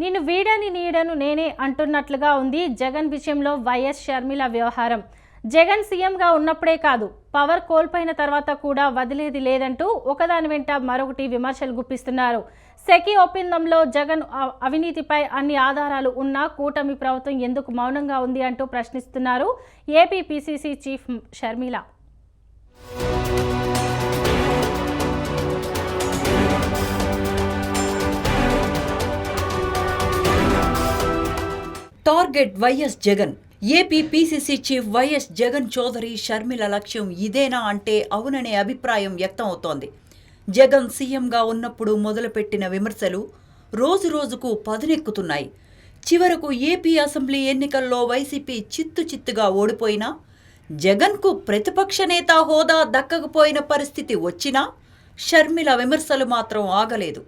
నిన్ను వీడని నీడను నేనే అంటున్నట్లుగా ఉంది జగన్ విషయంలో వైఎస్ షర్మిల వ్యవహారం. జగన్ సీఎంగా ఉన్నప్పుడే కాదు, పవర్ కోల్పోయిన తర్వాత కూడా వదిలేది లేదంటూ ఒకదాని వెంట మరొకటి విమర్శలు గుప్పిస్తున్నారు. సెకీ ఒప్పందంలో జగన్ అవినీతిపై అన్ని ఆధారాలు ఉన్నా కూటమి ప్రభుత్వం ఎందుకు మౌనంగా ఉంది అంటూ ప్రశ్నిస్తున్నారు AP PCC chief Sharmila. Target YS Jagan. AP PCC chief YS Jagan Chowdary Sharmila లక్ష్యం ఇదేనా అంటే అవుననే అభిప్రాయం వ్యక్తం అవుతోంది. జగన్ సీఎంగా ఉన్నప్పుడు మొదలుపెట్టిన విమర్శలు రోజురోజుకు పదునెక్కుతున్నాయి. చివరకు ఏపీ అసెంబ్లీ ఎన్నికల్లో వైసీపీ చిత్తుగా ఓడిపోయినా, జగన్కు ప్రతిపక్ష నేత హోదా దక్కకపోయిన పరిస్థితి వచ్చినా షర్మిల విమర్శలు మాత్రం ఆగలేదు.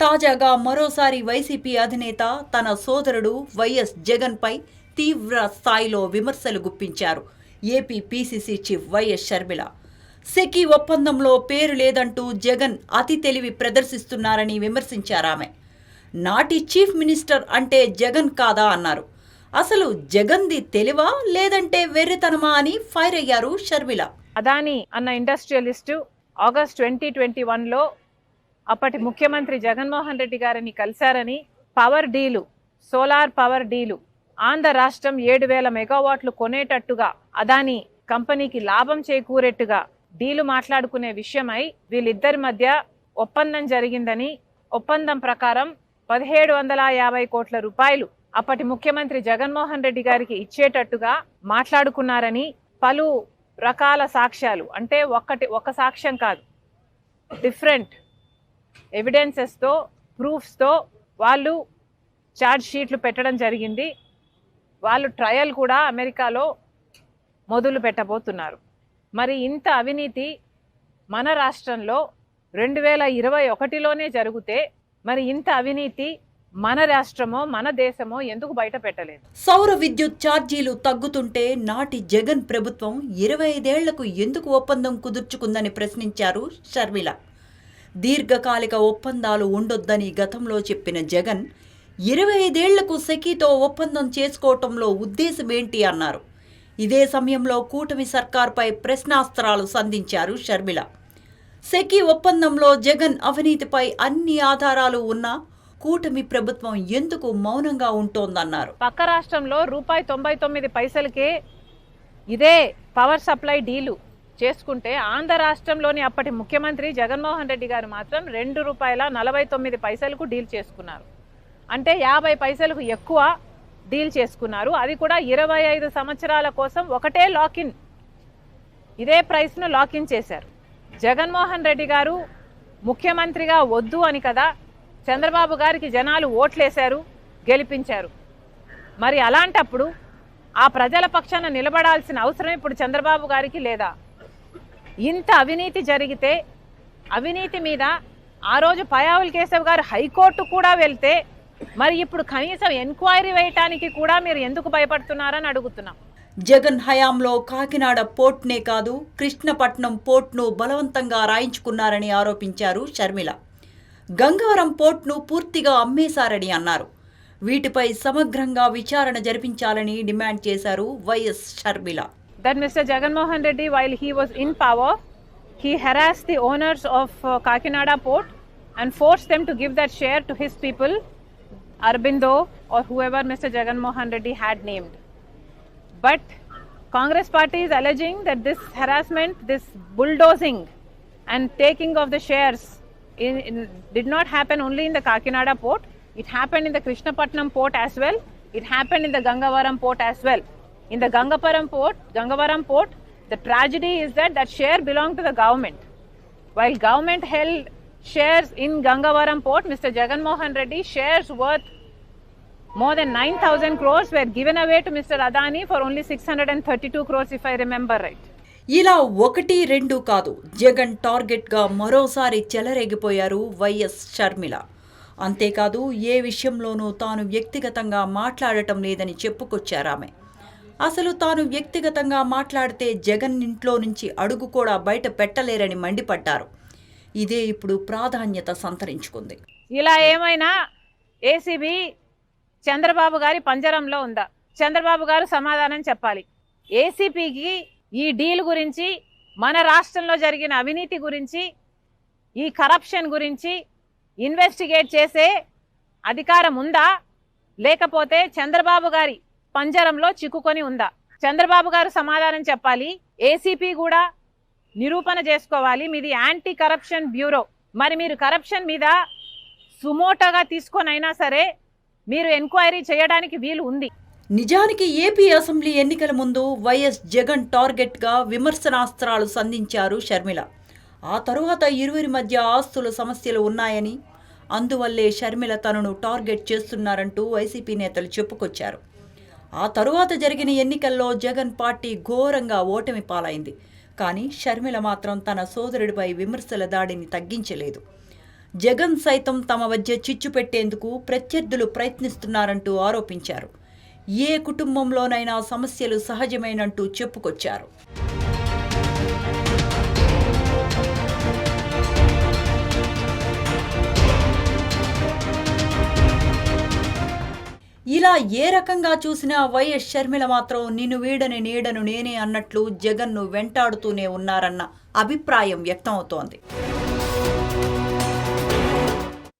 తాజాగా మరోసారి వైసీపీ అధినేత తన సోదరుడు వైఎస్ జగన్పై తీవ్ర స్థాయిలో విమర్శలు గుప్పించారు AP PCC chief YS Sharmila. SECI ఒప్పందంలో పేరు లేదంటూ జగన్ అతి తెలివి ప్రదర్శిస్తున్నారని విమర్శించారామె. నాటి చీఫ్ మినిస్టర్ అంటే జగన్ కాదా అన్నారు. అసలు జగన్ది తెలివా లేదంటే వెర్రితనమా అని ఫైర్ అయ్యారు షర్మిల. అదానీ అన్న ఇండస్ట్రియలిస్టు ఆగస్ట్ 2021లో అప్పటి ముఖ్యమంత్రి జగన్మోహన్ రెడ్డి గారిని కలిశారని, పవర్ డీలు, సోలార్ పవర్ డీలు, ఆంధ్ర రాష్ట్రం 7,000 మెగావాట్లు కొనేటట్టుగా అదానీ కంపెనీకి లాభం చేకూరేట్టుగా డీలు మాట్లాడుకునే విషయమై వీళ్ళిద్దరి మధ్య ఒప్పందం జరిగిందని, ఒప్పందం ప్రకారం 1,750 కోట్ల రూపాయలు అప్పటి ముఖ్యమంత్రి జగన్మోహన్ రెడ్డి గారికి ఇచ్చేటట్టుగా మాట్లాడుకున్నారని పలు రకాల సాక్ష్యాలు, అంటే ఒక సాక్ష్యం కాదు, డిఫరెంట్ ఎవిడెన్సెస్తో, ప్రూఫ్స్తో వాళ్ళు ఛార్జ్ షీట్లు పెట్టడం జరిగింది. వాళ్ళు ట్రయల్ కూడా అమెరికాలో మొదలు పెట్టబోతున్నారు. మరి ఇంత అవినీతి మన రాష్ట్రంలో 2021లోనే జరిగితే మరి ఇంత అవినీతి మన రాష్ట్రమో మన దేశమో ఎందుకు బయట పెట్టలేదు? సౌర విద్యుత్ ఛార్జీలు తగ్గుతుంటే నాటి జగన్ ప్రభుత్వం 25 ఏళ్లకు ఎందుకు ఒప్పందం కుదుర్చుకుందని ప్రశ్నించారు షర్మిల. దీర్ఘకాలిక ఒప్పందాలు ఉండొద్దని గతంలో చెప్పిన జగన్ 25 ఏళ్లకు సెకీతో ఒప్పందం చేసుకోవటంలో ఉద్దేశమేంటి అన్నారు. ఇదే సమయంలో కూటమి సర్కార్పై ప్రశ్నాస్త్రాలు సంధించారు షర్మిల. సెకీ ఒప్పందంలో జగన్ అవినీతిపై అన్ని ఆధారాలు ఉన్నా కూటమి ప్రభుత్వం ఎందుకు మౌనంగా ఉంటోందన్నారు. పక్క రాష్ట్రంలో ₹99 ఇదే పవర్ సప్లై డీలు చేసుకుంటే ఆంధ్ర రాష్ట్రంలోని అప్పటి ముఖ్యమంత్రి జగన్మోహన్ రెడ్డి గారు మాత్రం ₹2.49 డీల్ చేసుకున్నారు. అంటే 50 పైసలకు ఎక్కువ డీల్ చేసుకున్నారు. అది కూడా 25 సంవత్సరాల కోసం ఒకటే లాకిన్, ఇదే ప్రైస్ను లాకిన్ చేశారు. జగన్మోహన్ రెడ్డి గారు ముఖ్యమంత్రిగా వద్దు అని కదా చంద్రబాబు గారికి జనాలు ఓట్లేశారు, గెలిపించారు. మరి అలాంటప్పుడు ఆ ప్రజల పక్షాన నిలబడాల్సిన అవసరం ఇప్పుడు చంద్రబాబు గారికి లేదా? ఇంత అవినీతి జరిగితే, అవినీతి మీద ఆ రోజు పయావుల్ కేశవ్ గారు హైకోర్టు కూడా వెళ్తే మరి ఇప్పుడు కనీసం ఎంక్వైరీ వేయటానికి కూడా మీరు ఎందుకు భయపడుతున్నారని అడుగుతున్నాం. జగన్ హయాంలో కాకినాడ పోర్ట్నే కాదు కృష్ణపట్నం పోర్ట్ను బలవంతంగా రాయించుకున్నారని ఆరోపించారు షర్మిల. గంగవరం పోర్ట్ను పూర్తిగా అమ్మేశారని అన్నారు. వీటిపై సమగ్రంగా విచారణ జరిపించాలని డిమాండ్ చేశారు YS Sharmila. That Mr. Jagannath Reddy, while he was in power, he harassed the owners of Kakinada port and forced them to give that share to his people, Arbindo or whoever Mr. Jagannath Reddy had named. But Congress party is alleging that this harassment, this bulldozing and taking of the shares did not happen only in the Kakinada port. It happened in the Krishnapatnam port as well. It happened in the Gangavaram port as well. In the Gangavaram port, the tragedy is that share belonged to the government. While government held shares in Gangavaram port, Mr. Jagannath Reddy shares worth more than 9,000 crores were given away to Mr. Adani for only 632 crores if I remember right. ఇలా 1-2 కాదు, జగన్ టార్గెట్గా మరోసారి చెలరేగిపోయారు YS Sharmila. అంతేకాదు ఏ విషయంలోనూ తాను వ్యక్తిగతంగా మాట్లాడటం లేదని చెప్పుకొచ్చారామె. అసలు తాను వ్యక్తిగతంగా మాట్లాడితే జగన్ ఇంట్లో నుంచి అడుగు కూడా బయట పెట్టలేరని మండిపడ్డారు. ఇదే ఇప్పుడు ప్రాధాన్యత సంతరించుకుంది. ఇలా ఏమైనా ఏసీబీ చంద్రబాబు గారి పంజరంలో ఉందా? చంద్రబాబు గారు సమాధానం చెప్పాలి. ఏసీపీకి ఈ డీల్ గురించి, మన రాష్ట్రంలో జరిగిన అవినీతి గురించి, ఈ కరప్షన్ గురించి ఇన్వెస్టిగేట్ చేసే అధికారం ఉందా, లేకపోతే చంద్రబాబు గారి పంజరంలో చిక్కుకొని ఉందా? చంద్రబాబు గారు సమాధానం చెప్పాలి. ఏసీపీ కూడా నిరూపణ చేసుకోవాలి. మీది యాంటీ కరప్షన్ బ్యూరో. మరి మీరు కరప్షన్ మీద సుమోటోగా తీసుకొనైనా సరే మీరు ఎంక్వైరీ చేయడానికి వీలు ఉంది. నిజానికి ఏపీ అసెంబ్లీ ఎన్నికల ముందు వైఎస్ జగన్ టార్గెట్గా విమర్శనాస్త్రాలు సంధించారు షర్మిల. ఆ తరువాత ఇరువురి మధ్య ఆస్తుల సమస్యలు ఉన్నాయని, అందువల్లే షర్మిల తనను టార్గెట్ చేస్తున్నారంటూ వైసీపీ నేతలు చెప్పుకొచ్చారు. ఆ తరువాత జరిగిన ఎన్నికల్లో జగన్ పార్టీ ఘోరంగా ఓటమి పాలైంది. కానీ షర్మిల మాత్రం తన సోదరుడిపై విమర్శల దాడిని తగ్గించలేదు. జగన్ సైతం తమ మధ్య చిచ్చు పెట్టేందుకు ప్రత్యర్థులు ప్రయత్నిస్తున్నారంటూ ఆరోపించారు. ఏ కుటుంబంలోనైనా సమస్యలు సహజమేనంటూ చెప్పుకొచ్చారు. ఇలా ఏ రకంగా చూసినా వైఎస్ షర్మిల మాత్రం నిన్ను వీడని నీడను నేనే అన్నట్లు జగన్ను వెంటాడుతూనే ఉన్నారన్న అభిప్రాయం వ్యక్తమవుతోంది.